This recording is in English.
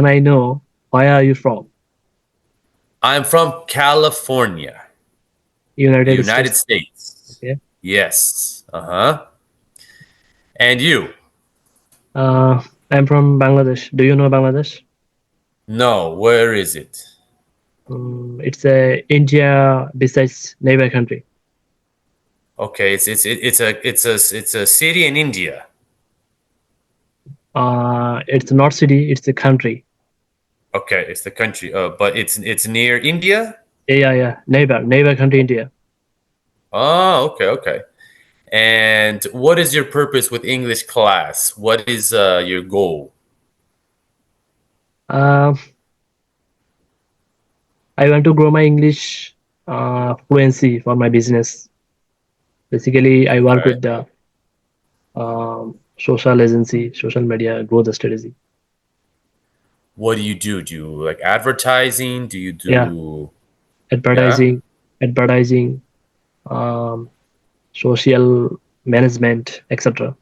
Can I know where are you from? I'm from California, United United States. States. Okay. Yes. Uh-huh. And you? Uh, I'm from Bangladesh. Do you know Bangladesh? No, where is it? It's a India besides neighbor country. Okay, it's a city in India. It's not city. It's a country. Okay, it's the country. But it's near India? Yeah. Neighbor country, India. Oh, okay, okay. And what is your purpose with English class? What is your goal? Uh, I want to grow my English fluency for my business. Basically, I work Okay. with the social agency, social media growth strategy. What do you do? Do you like advertising? Do you Yeah, do yeah? advertising, advertising, um, social management, etc.